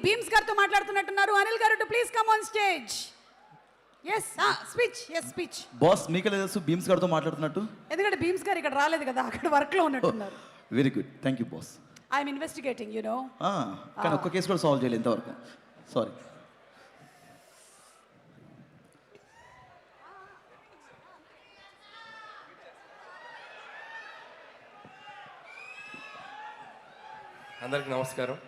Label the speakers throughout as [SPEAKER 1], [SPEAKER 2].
[SPEAKER 1] Beams గారితో మాట్లాడుతున్నట్టున్నారు. Anil garu to please come on stage. Yes speech.
[SPEAKER 2] Boss మీకే తెలుసు బీమ్స్ గారితో మాట్లాడుతున్నట్టు?
[SPEAKER 1] ఎందుకంటే బీమ్స్ గారు ఇక్కడ రాలేదు కదా, అక్కడ వర్క్ లో ఉన్నట్టున్నారు.
[SPEAKER 2] Very good, thank you boss.
[SPEAKER 1] I'm investigating you know.
[SPEAKER 2] కానీ ఒక్క కేసు కూడా సాల్వ్ చేయలేదు ఇంతవరకు. సారీ.
[SPEAKER 3] అందరికి నమస్కారం.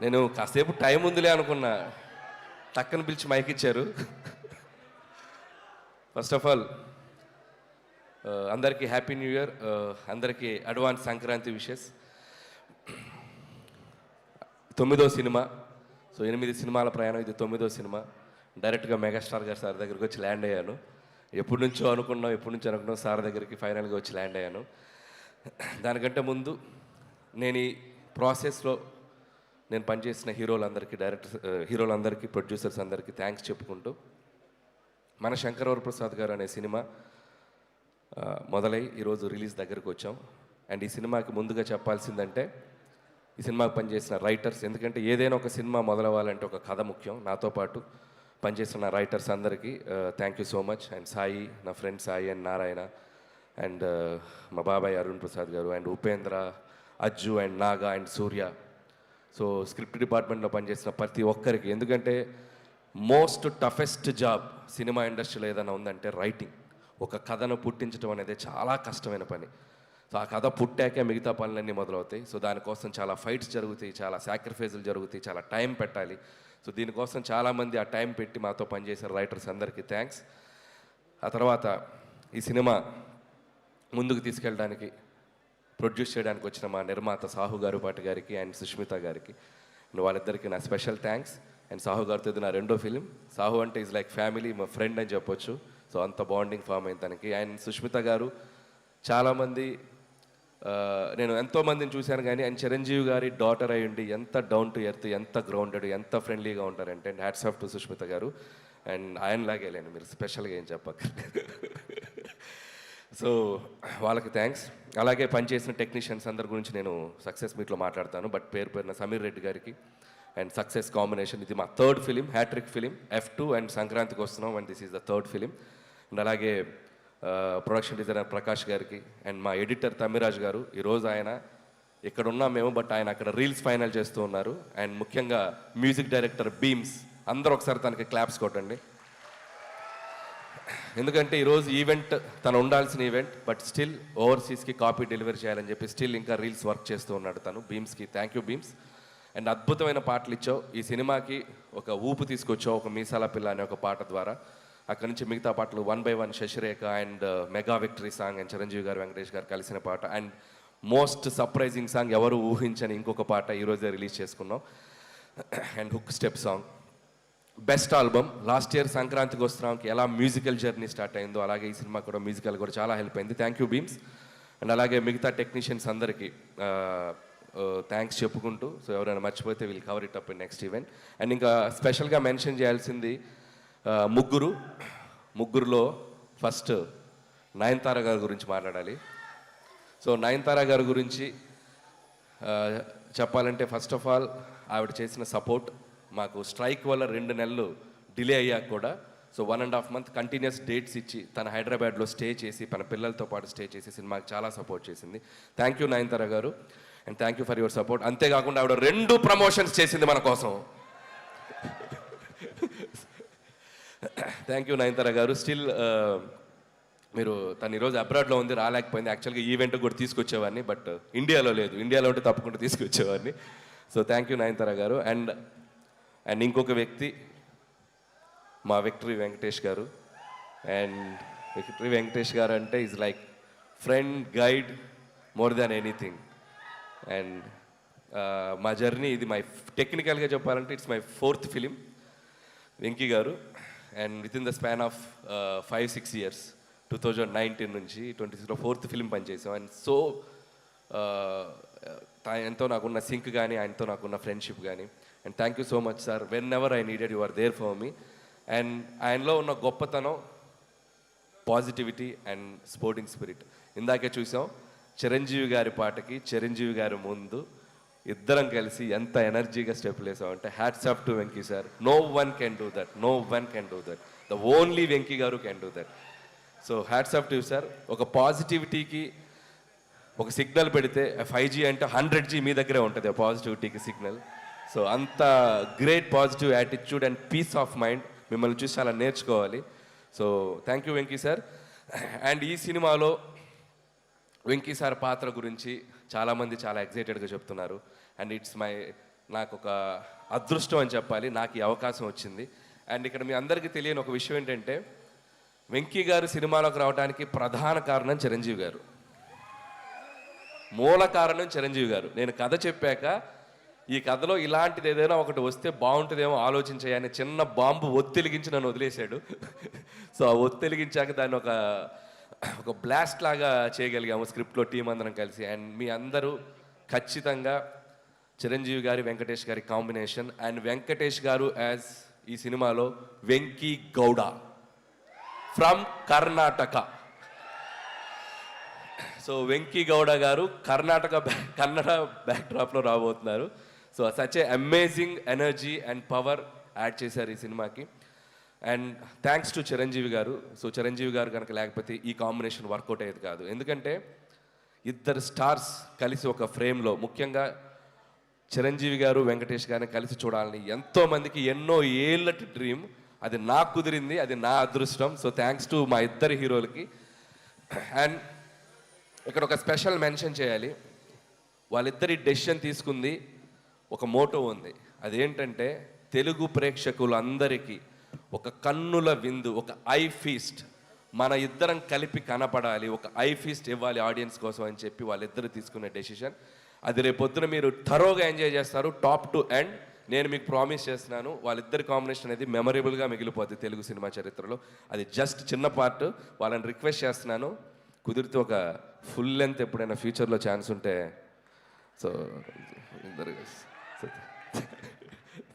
[SPEAKER 3] నేను కాసేపు టైం ఉందిలే అనుకున్నా, టక్కన పిలిచి మైక్ ఇచ్చారు. ఫస్ట్ ఆఫ్ ఆల్ అందరికీ హ్యాపీ న్యూ ఇయర్, అందరికీ అడ్వాన్స్ సంక్రాంతి విషెస్. 9వ సినిమా, సో 8 సినిమాల ప్రయాణం, ఇది 9వ సినిమా. డైరెక్ట్గా మెగాస్టార్ గారు సార్ దగ్గరికి వచ్చి ల్యాండ్ అయ్యాను. ఎప్పటి నుంచో అనుకున్నాం సార్ దగ్గరికి ఫైనల్గా వచ్చి ల్యాండ్ అయ్యాను. దానికంటే ముందు నేను ఈ ప్రాసెస్లో నేను పనిచేసిన హీరోలందరికీ ప్రొడ్యూసర్స్ అందరికీ థ్యాంక్స్ చెప్పుకుంటూ, మన శంకరవర ప్రసాద్ గారు అనే సినిమా మొదలై ఈరోజు రిలీజ్ దగ్గరకు వచ్చాం. అండ్ ఈ సినిమాకి ముందుగా చెప్పాల్సిందంటే ఈ సినిమాకి పనిచేసిన రైటర్స్, ఎందుకంటే ఏదైనా ఒక సినిమా మొదలవ్వాలంటే ఒక కథ ముఖ్యం. నాతో పాటు పనిచేస్తున్న రైటర్స్ అందరికీ thank you so much. And Sai, నా friend Sai and Narayana, and మా బాబాయ్ Arun Prasad garu, and Upendra, Ajju and Naga and Surya. So script డిపార్ట్మెంట్లో పనిచేసిన ప్రతి ఒక్కరికి, ఎందుకంటే మోస్ట్ టఫెస్ట్ జాబ్ సినిమా ఇండస్ట్రీలో ఏదైనా ఉందంటే రైటింగ్. ఒక కథను పుట్టించడం అనేది చాలా కష్టమైన పని. సో ఆ కథ పుట్టాకే మిగతా పనులన్నీ మొదలవుతాయి. సో దానికోసం చాలా ఫైట్స్ జరుగుతాయి, చాలా సాక్రిఫైజులు జరుగుతాయి, చాలా టైం పెట్టాలి. సో దీనికోసం చాలామంది ఆ టైం పెట్టి మాతో పనిచేశారు రైటర్స్ అందరికీ థ్యాంక్స్. ఆ తర్వాత ఈ సినిమా ముందుకు తీసుకెళ్ళడానికి, ప్రొడ్యూస్ చేయడానికి వచ్చిన మా నిర్మాత సాహు గారుపాటి గారికి అండ్ సుష్మిత గారికి, వాళ్ళిద్దరికీ నా స్పెషల్ థ్యాంక్స్. అండ్ సాహు గారితో ఇది నా 2వ ఫిలిం. సాహు అంటే ఈజ్ లైక్ ఫ్యామిలీ, మా ఫ్రెండ్ అని చెప్పొచ్చు. సో అంత బాండింగ్ ఫామ్ అయింది తనకి. అండ్ సుష్మిత గారు, చాలామంది నేను ఎంతోమందిని చూశాను కానీ ఆయన చిరంజీవి గారి డాటర్ అయి ఉండి ఎంత డౌన్ టు ఎర్త్, ఎంత గ్రౌండెడ్, ఎంత ఫ్రెండ్లీగా ఉంటారంటే, and hats off to Sushmita గారు. అండ్ ఆయనలాగే లేను, మీరు స్పెషల్గా ఏం చెప్పక. సో వాళ్ళకి థ్యాంక్స్. అలాగే పనిచేసిన టెక్నీషియన్స్ అందరి గురించి నేను సక్సెస్ మీట్లో మాట్లాడతాను, బట్ పేరున సమీర్ రెడ్డి గారికి అండ్ సక్సెస్ కాంబినేషన్. ఇది మా 3rd film, hat trick film, F2. And సంక్రాంతికి వస్తున్నాం, and this is the 3rd film. And అలాగే ప్రొడక్షన్ డిజైనర్ ప్రకాష్ గారికి, అండ్ మా ఎడిటర్ తమ్మిరాజ్ గారు. ఈరోజు ఆయన ఇక్కడ ఉన్నాం మేము, బట్ ఆయన అక్కడ రీల్స్ ఫైనల్ చేస్తూ ఉన్నారు. అండ్ ముఖ్యంగా మ్యూజిక్ డైరెక్టర్ బీమ్స్, అందరూ ఒకసారి తనకి క్లాప్స్ కొట్టండి. ఎందుకంటే ఈరోజు ఈవెంట్ తను ఉండాల్సిన ఈవెంట్, బట్ స్టిల్ ఓవర్సీస్కి కాపీ డెలివరీ చేయాలని చెప్పి స్టిల్ ఇంకా రీల్స్ వర్క్ చేస్తూ ఉన్నాడు తను. బీమ్స్కి థ్యాంక్ యూ బీమ్స్. అండ్ అద్భుతమైన పాటలు ఇచ్చావు, ఈ సినిమాకి ఒక ఊపు తీసుకొచ్చావు ఒక మీసాల పిల్ల అనే ఒక పాట ద్వారా. అక్కడి నుంచి మిగతా పాటలు 1 by 1 Sasirekha and mega victory song and Chiranjeevi garu Venkatesh గారు కలిసిన పాట, అండ్ మోస్ట్ సర్ప్రైజింగ్ సాంగ్ ఎవరు ఊహించని ఇంకొక పాట ఈరోజే రిలీజ్ చేసుకున్నాం, and hook step song. Best album. Last year సంక్రాంతికి వస్తున్నాంకి ఎలా మ్యూజికల్ జర్నీ స్టార్ట్ అయిందో అలాగే ఈ సినిమా కూడా మ్యూజికల్ కూడా చాలా హెల్ప్ అయింది. Thank you Bheems. అండ్ అలాగే మిగతా టెక్నీషియన్స్ అందరికీ థ్యాంక్స్ చెప్పుకుంటూ, సో ఎవరైనా మర్చిపోతే will cover it up in next event. And ఇంకా స్పెషల్గా మెన్షన్ చేయాల్సింది ముగ్గురులో ఫస్ట్ నయనతార గారి గురించి మాట్లాడాలి. సో నయనతార గారి గురించి చెప్పాలంటే, ఫస్ట్ ఆఫ్ ఆల్ ఆవిడ చేసిన సపోర్ట్ మాకు స్ట్రైక్ వల్ల 2 నెలలు డిలే అయ్యాక కూడా, సో 1.5 month కంటిన్యూస్ డేట్స్ ఇచ్చి తన హైదరాబాద్లో స్టే చేసి తన పిల్లలతో పాటు స్టే చేసి సినిమాకి చాలా సపోర్ట్ చేసింది. థ్యాంక్ యూ నయనతార గారు, and thank you for your support. అంతేకాకుండా ఆవిడ 2 ప్రమోషన్స్ చేసింది మన కోసం. థ్యాంక్ యూ నయనతార గారు. స్టిల్ మీరు తను ఈరోజు అబ్రాడ్లో ఉంది, రాలేకపోయింది. యాక్చువల్గా ఈవెంట్ కూడా తీసుకొచ్చేవాడిని, బట్ ఇండియాలో లేదు. ఇండియాలో ఉంటే తప్పకుండా తీసుకొచ్చేవాడిని. సో థ్యాంక్ యూ నయనతార గారు. అండ్ ఇంకొక వ్యక్తి మా విక్టరీ వెంకటేష్ గారు. అండ్ విక్టరీ వెంకటేష్ గారు అంటే is like friend, guide, more than anything. And మా జర్నీ ఇది టెక్నికల్గా చెప్పాలంటే it's my 4th film Venky garu. And with in the span of 5-6 years, 2019 నుంచి 26లో 4th ఫిలిం పనిచేసాం. అండ్ సో ఆయనతో నాకున్న సింక్ కానీ, ఆయనతో నాకున్న ఫ్రెండ్షిప్ కానీ. And thank you so much sir. Whenever I needed you are there for me. And ఆయనలో ఉన్న గొప్పతనం పాజిటివిటీ అండ్ స్పోర్టింగ్ స్పిరిట్. ఇందాకే చూసాం చిరంజీవి గారి పాటకి చిరంజీవి గారి ముందు ఇద్దరం కలిసి ఎంత ఎనర్జీగా స్టెప్లు వేసామంటే hats off to Venky sir. No one can do that, no one can do that, the only Venky garu can do that. So hats off to sir. ఒక పాజిటివిటీకి ఒక సిగ్నల్ పెడితే 5G అంటే 100G మీ దగ్గరే ఉంటుంది ఆ పాజిటివిటీకి సిగ్నల్. సో అంత great positive attitude and peace of mind మిమ్మల్ని చూసి చాలా నేర్చుకోవాలి. So thank you Venky sir. And ఈ సినిమాలో వెంకీ సార్ పాత్ర గురించి చాలామంది చాలా ఎగ్జైటెడ్గా చెప్తున్నారు. అండ్ నాకు ఒక అదృష్టం అని చెప్పాలి, నాకు ఈ అవకాశం వచ్చింది. అండ్ ఇక్కడ మీ అందరికీ తెలియని ఒక విషయం ఏంటంటే వెంకీ గారు సినిమాలోకి రావడానికి ప్రధాన కారణం చిరంజీవి గారు, మూల కారణం చిరంజీవి గారు. నేను కథ చెప్పాక ఈ కథలో ఇలాంటిది ఏదైనా ఒకటి వస్తే బాగుంటుందేమో ఆలోచించాయని చిన్న బాంబు ఒత్తిలిగించి నన్ను వదిలేశాడు. సో ఆ ఒత్తిలిగించాక దాన్ని ఒక బ్లాస్ట్ లాగా చేయగలిగాము స్క్రిప్ట్లో టీం అందరం కలిసి. అండ్ మీ అందరూ ఖచ్చితంగా చిరంజీవి గారి వెంకటేష్ గారి కాంబినేషన్, అండ్ వెంకటేష్ గారు యాజ్ ఈ సినిమాలో వెంకీ గౌడ ఫ్రమ్ కర్ణాటక. సో వెంకీ గౌడ గారు కన్నడ బ్యాక్డ్రాప్లో రాబోతున్నారు. So such a amazing energy and power add చేశారు ఈ సినిమాకి. అండ్ థ్యాంక్స్ టు చిరంజీవి గారు. సో చిరంజీవి గారు కనుక లేకపోతే ఈ కాంబినేషన్ వర్కౌట్ అయ్యేది కాదు. ఎందుకంటే ఇద్దరు స్టార్స్ కలిసి ఒక ఫ్రేమ్లో, ముఖ్యంగా చిరంజీవి గారు వెంకటేష్ గారిని కలిసి చూడాలని ఎంతోమందికి ఎన్నో ఏళ్ళటి డ్రీమ్. అది నాకు కుదిరింది, అది నా అదృష్టం. సో థ్యాంక్స్ టు మా ఇద్దరు హీరోలకి. అండ్ ఇక్కడ ఒక స్పెషల్ మెన్షన్ చేయాలి. వాళ్ళిద్దరి డెసిషన్ తీసుకుంది ఒక మోటో ఉంది. అదేంటంటే తెలుగు ప్రేక్షకులందరికీ ఒక కన్నుల విందు, ఒక ఐ ఫీస్ట్, మన ఇద్దరం కలిపి కనపడాలి, ఒక ఐ ఫీస్ట్ ఇవ్వాలి ఆడియన్స్ కోసం అని చెప్పి వాళ్ళిద్దరు తీసుకునే డెసిషన్. అది రేపొద్దున మీరు థరోగా ఎంజాయ్ చేస్తారు, టాప్ టు ఎండ్. నేను మీకు ప్రామిస్ చేస్తున్నాను, వాళ్ళిద్దరి కాంబినేషన్ అనేది మెమరబుల్గా మిగిలిపోద్ది తెలుగు సినిమా చరిత్రలో. అది జస్ట్ చిన్న పార్ట్. వాళ్ళని రిక్వెస్ట్ చేస్తున్నాను, కుదిరితే ఒక ఫుల్ లెంత్ ఎప్పుడైనా ఫ్యూచర్లో ఛాన్స్ ఉంటే. So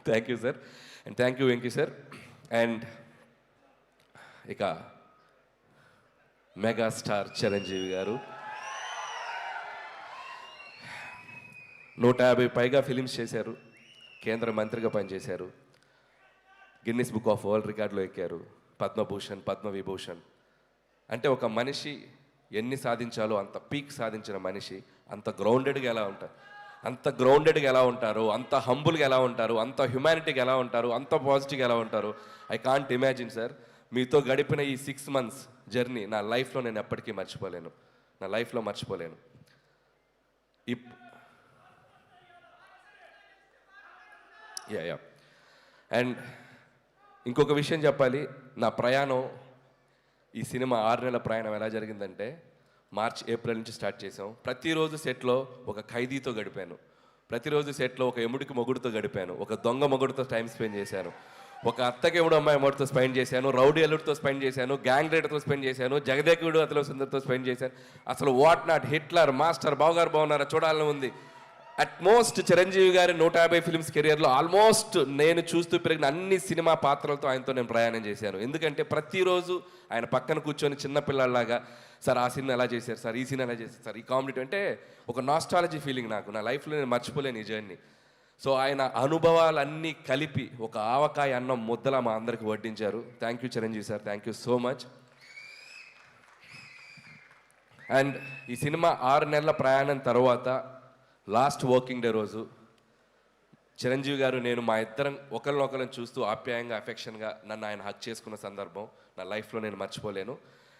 [SPEAKER 3] thank you sir, and thank you Venky sir. And ఇక మెగాస్టార్ చిరంజీవి గారు 150 పైగా ఫిలిమ్స్ చేశారు, కేంద్ర మంత్రిగా పనిచేశారు, గిన్నిస్ బుక్ ఆఫ్ వరల్డ్ రికార్డులో ఎక్కారు, పద్మభూషణ్, పద్మవిభూషణ్. అంటే ఒక మనిషి ఎన్ని సాధించాలో అంత పీక్ సాధించిన మనిషి అంత గ్రౌండెడ్గా ఎలా ఉంటారు, అంత హంబుల్గా ఎలా ఉంటారు, అంత హ్యుమానిటీగా ఎలా ఉంటారు, అంత పాజిటివ్గా ఎలా ఉంటారు. I can't imagine sir. మీతో గడిపిన ఈ 6 months జర్నీ నా లైఫ్లో నేను ఎప్పటికీ మర్చిపోలేను, నా లైఫ్లో మర్చిపోలేను. యా అండ్ ఇంకొక విషయం చెప్పాలి. నా ప్రయాణం, ఈ సినిమా 6 నెలల ప్రయాణం ఎలా జరిగిందంటే మార్చ్, ఏప్రిల్ నుంచి స్టార్ట్ చేసాం. ప్రతిరోజు సెట్లో ఒక ఖైదీతో గడిపాను, ప్రతిరోజు సెట్లో ఒక ఎముడికి మొగుడుతో గడిపాను, ఒక దొంగ మొగుడుతో టైం స్పెండ్ చేశాను, ఒక అత్తకెముడు అమ్మాయి మొగుడుతో స్పెండ్ చేశాను, రౌడీ అల్లుడితో స్పెండ్ చేశాను, గ్యాంగ్ లీడర్తో స్పెండ్ చేశాను, జగదేకుడు అతల సుందర్తో స్పెండ్ చేశాను. అసలు వాట్ నాట్, హిట్లర్, మాస్టర్, బావగారు బాగున్నారా చూడాలని ఉంది. అట్మోస్ట్ చిరంజీవి గారి 150 ఫిల్మ్స్ కెరియర్లో ఆల్మోస్ట్ నేను చూస్తూ పెరిగిన అన్ని సినిమా పాత్రలతో ఆయనతో నేను ప్రయాణం చేశాను. ఎందుకంటే ప్రతిరోజు ఆయన పక్కన కూర్చొని చిన్నపిల్లలాగా, సార్ ఆ సినిమా ఎలా చేశారు సార్, ఈ సినిమా ఎలా చేశారు సార్, ఈ కామెడీ అంటే ఒక నాస్టాలజీ ఫీలింగ్ నాకు, నా లైఫ్లో నేను మర్చిపోలేను ఈ జర్నీ. సో ఆయన అనుభవాలన్నీ కలిపి ఒక ఆవకాయ అన్నం ముద్దలా మా అందరికి వడ్డించారు. Thank you Chiranjeevi sir, thank you so much. And ఈ సినిమా 6 నెలల ప్రయాణం తర్వాత లాస్ట్ వర్కింగ్ డే రోజు చిరంజీవి గారు, నేను మా ఇద్దరం ఒకరినొకరిని చూస్తూ ఆప్యాయంగా, అఫెక్షన్గా నన్ను ఆయన హక్ చేసుకున్న సందర్భం నా లైఫ్లో నేను మర్చిపోలేను.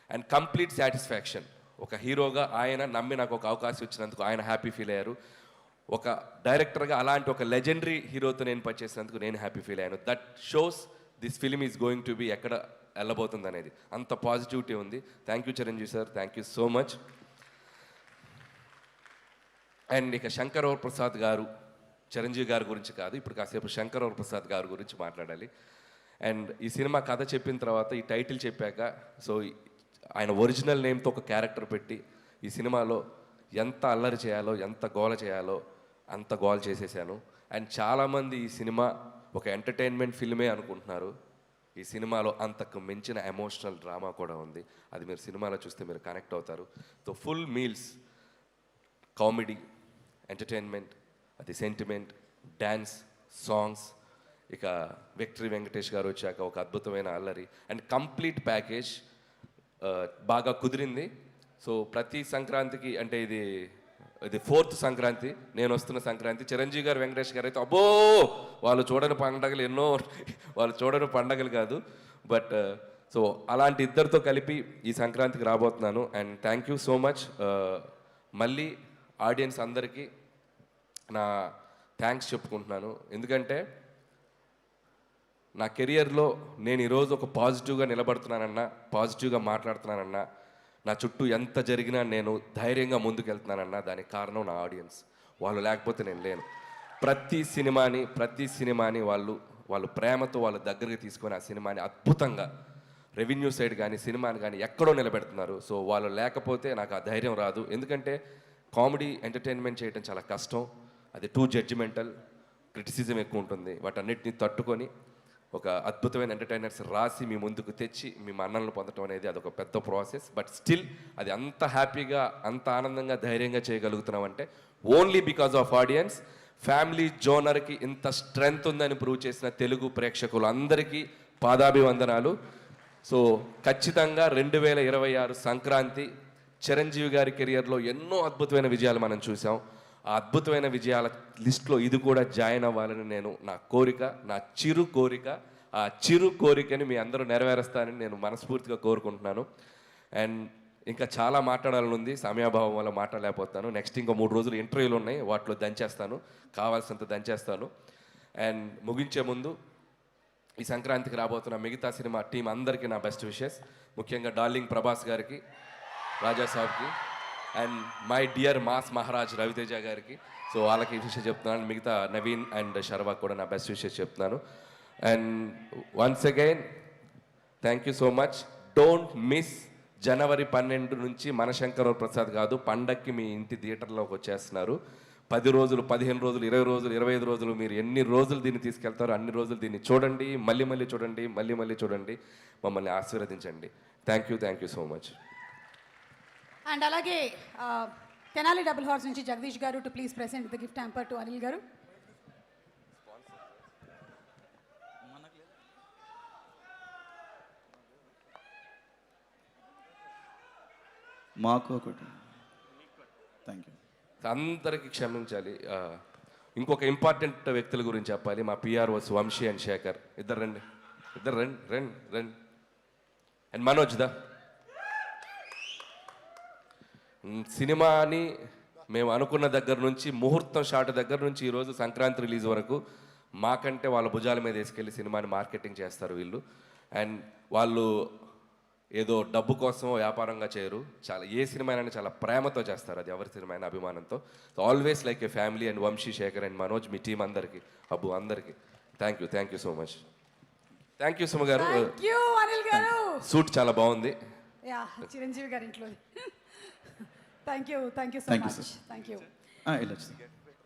[SPEAKER 3] And complete satisfaction. ఒక హీరోగా ఆయన నమ్మి నాకు ఒక అవకాశం ఇచ్చినందుకు ఆయన హ్యాపీ ఫీల్ అయ్యారు. ఒక డైరెక్టర్గా అలాంటి ఒక లెజెండరీ హీరోతో నేను పనిచేసినందుకు నేను హ్యాపీ ఫీల్ అయ్యాను. That shows this film is going to be ఎక్కడ వెళ్ళబోతుంది అనేది. అంత పాజిటివిటీ ఉంది. Thank you Chiranjeevi sir, thank you so much. And ఇక శంకర్ ప్రసాద్ గారు, చిరంజీవి గారి గురించి కాదు, ఇప్పుడు కాసేపు శంకర్ ప్రసాద్ గారి గురించి మాట్లాడాలి. అండ్ ఈ సినిమా కథ చెప్పిన తర్వాత, ఈ టైటిల్ చెప్పాక, సో ఆయన ఒరిజినల్ నేమ్తో ఒక క్యారెక్టర్ పెట్టి ఈ సినిమాలో ఎంత అల్లరి చేయాలో, ఎంత గోల చేయాలో అంత గోల చేసేసాను. అండ్ చాలామంది ఈ సినిమా ఒక ఎంటర్టైన్మెంట్ ఫిల్మే అనుకుంటున్నారు. ఈ సినిమాలో అంతకు మించిన ఎమోషనల్ డ్రామా కూడా ఉంది. అది మీరు సినిమాలో చూస్తే మీరు కనెక్ట్ అవుతారు. So full meals, comedy, entertainment, అది సెంటిమెంట్, డ్యాన్స్, సాంగ్స్, ఇక విక్టరీ వెంకటేష్ గారు వచ్చాక ఒక అద్భుతమైన అల్లరి అండ్ కంప్లీట్ ప్యాకేజ్ బాగా కుదిరింది. సో ప్రతి సంక్రాంతికి అంటే ఇది 4th సంక్రాంతి, నేను వస్తున్న సంక్రాంతి. చిరంజీవి గారు, వెంకటేష్ గారు అయితే అబ్బో వాళ్ళు చూడని పండగలు ఎన్నో, వాళ్ళు చూడని పండగలు కాదు. బట్ సో అలాంటి ఇద్దరితో కలిపి ఈ సంక్రాంతికి రాబోతున్నాను. And thank you so much. మళ్ళీ ఆడియన్స్ అందరికీ నా థ్యాంక్స్ చెప్పుకుంటున్నాను. ఎందుకంటే నా కెరియర్లో నేను ఈరోజు ఒక పాజిటివ్గా నిలబడుతున్నానన్నా, పాజిటివ్గా మాట్లాడుతున్నానన్నా, నా చుట్టూ ఎంత జరిగినా నేను ధైర్యంగా ముందుకెళ్తున్నానన్నా దానికి కారణం నా ఆడియన్స్. వాళ్ళు లేకపోతే నేను లేను. ప్రతి సినిమాని వాళ్ళు ప్రేమతో వాళ్ళ దగ్గరికి తీసుకొని ఆ సినిమాని అద్భుతంగా రెవెన్యూ సైడ్ కానీ సినిమాని కానీ ఎక్కడో నిలబెడుతున్నారు. సో వాళ్ళు లేకపోతే నాకు ఆ ధైర్యం రాదు. ఎందుకంటే కామెడీ ఎంటర్టైన్మెంట్ చేయడం చాలా కష్టం. అది టూ జడ్జిమెంటల్, క్రిటిసిజం ఎక్కువ ఉంటుంది. వాటన్నిటిని తట్టుకొని ఒక అద్భుతమైన ఎంటర్టైనర్స్ రాసి మీ ముందుకు తెచ్చి మీ మన్నలను పొందడం అనేది అదొక పెద్ద ప్రాసెస్. బట్ స్టిల్ అది అంత హ్యాపీగా, అంత ఆనందంగా, ధైర్యంగా చేయగలుగుతున్నామంటే only because of audience. Family జోనర్కి ఇంత స్ట్రెంగ్త్ ఉందని ప్రూవ్ చేసిన తెలుగు ప్రేక్షకులు అందరికీ పాదాభివందనాలు. సో ఖచ్చితంగా 2026 సంక్రాంతి చిరంజీవి గారి కెరియర్లో ఎన్నో అద్భుతమైన విజయాలు మనం చూసాం. ఆ అద్భుతమైన విజయాల లిస్ట్లో ఇది కూడా జాయిన్ అవ్వాలని నేను నా కోరిక, నా చిరు కోరిక. ఆ చిరు కోరికని మీ అందరూ నెరవేరుస్తానని నేను మనస్ఫూర్తిగా కోరుకుంటున్నాను. అండ్ ఇంకా చాలా మాట్లాడాలని ఉంది, సమయాభావం వల్ల మాట్లాడలేకపోతాను. నెక్స్ట్ ఇంకో 3 రోజులు ఇంటర్వ్యూలు ఉన్నాయి, వాటిలో దంచేస్తాను, కావాల్సినంత దంచేస్తాను. అండ్ ముగించే ముందు ఈ సంక్రాంతికి రాబోతున్న మిగతా సినిమా టీం అందరికీ నా బెస్ట్ విషెస్. ముఖ్యంగా డార్లింగ్ ప్రభాస్ గారికి, రాజా సాబ్కి, and my dear mass Maharaj Raviteja గారికి. సో వాళ్ళకి విషయం చెప్తున్నాను. మిగతా నవీన్ అండ్ శర్వా కూడా నా బెస్ట్ విషెస్ చెప్తున్నాను. And once again thank you so much. Don't miss జనవరి 12 నుంచి మనశంకర్ ప్రసాద్ కాదు, పండక్కి మీ ఇంటి థియేటర్లోకి వచ్చేస్తున్నారు. 10 రోజులు, 15 రోజులు, 20 రోజులు, 25 రోజులు, మీరు ఎన్ని రోజులు దీన్ని తీసుకెళ్తారో అన్ని రోజులు దీన్ని చూడండి, మళ్ళీ చూడండి, మళ్ళీ చూడండి, మమ్మల్ని ఆశీర్వదించండి. Thank you so much.
[SPEAKER 1] And అలాగే తెనాలి డబుల్ హార్స్ నుంచి జగదీష్ గారు to please present the gift hamper to Anil గారు.
[SPEAKER 2] మాకు ఒకటి. Thank you.
[SPEAKER 3] అందరికీ క్షమించాలి. ఇంకొక ఇంపార్టెంట్ వ్యక్తుల గురించి చెప్పాలి. మా పిఆర్ఓస్ వంశీ అండ్ శేఖర్. ఇద్దరు రండి. అండ్ మనోజ్ దా. సినిమాని మేము అనుకున్న దగ్గర నుంచి, ముహూర్తం షాట్ దగ్గర నుంచి ఈరోజు సంక్రాంతి రిలీజ్ వరకు మాకంటే వాళ్ళ భుజాల మీద వేసుకెళ్ళి సినిమాని మార్కెటింగ్ చేస్తారు వీళ్ళు. అండ్ వాళ్ళు ఏదో డబ్బు కోసమో వ్యాపారంగా చేయరు. చాలా ఏ సినిమా అయినా చాలా ప్రేమతో చేస్తారు. అది ఎవరి సినిమా అయినా అభిమానంతో. So always like a family. And Vamsi, Shekar and Manoj, మీ టీం అందరికీ, అబ్బు అందరికీ thank you so much. Thank you Suma గారు.
[SPEAKER 1] థ్యాంక్ యూ అనిల్ గారు.
[SPEAKER 3] సూట్ చాలా బాగుంది.
[SPEAKER 1] యా, చిరంజీవి గారి ఇంట్లో. Thank you so
[SPEAKER 2] Thank you,
[SPEAKER 1] much.
[SPEAKER 2] sir.
[SPEAKER 1] Thank you.
[SPEAKER 2] వెళ్ళొచ్చు.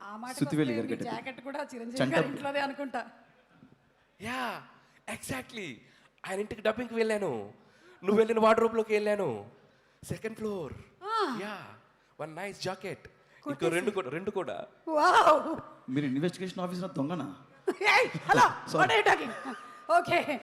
[SPEAKER 1] ఆ మాట
[SPEAKER 2] సుత్తివేలి గారు గట్టి.
[SPEAKER 1] జాకెట్ కూడా చిరంజీవి గారి ఇంట్లోనే అనుకుంటా.
[SPEAKER 3] Yeah exactly. ఆయన ఇంటికి డబ్బింగ్కి వెళ్ళాను, నువ్వు వెళ్ళిన వార్డ్రోబ్లోకి వెళ్ళాను. 2nd floor. Yeah, 1 nice jacket. ఇంకో రెండు కూడా.
[SPEAKER 1] వావ్.
[SPEAKER 2] మీరు ఇన్వెస్టిగేషన్ ఆఫీసర్ దొంగనా?
[SPEAKER 1] Hello, what are you talking? Okay.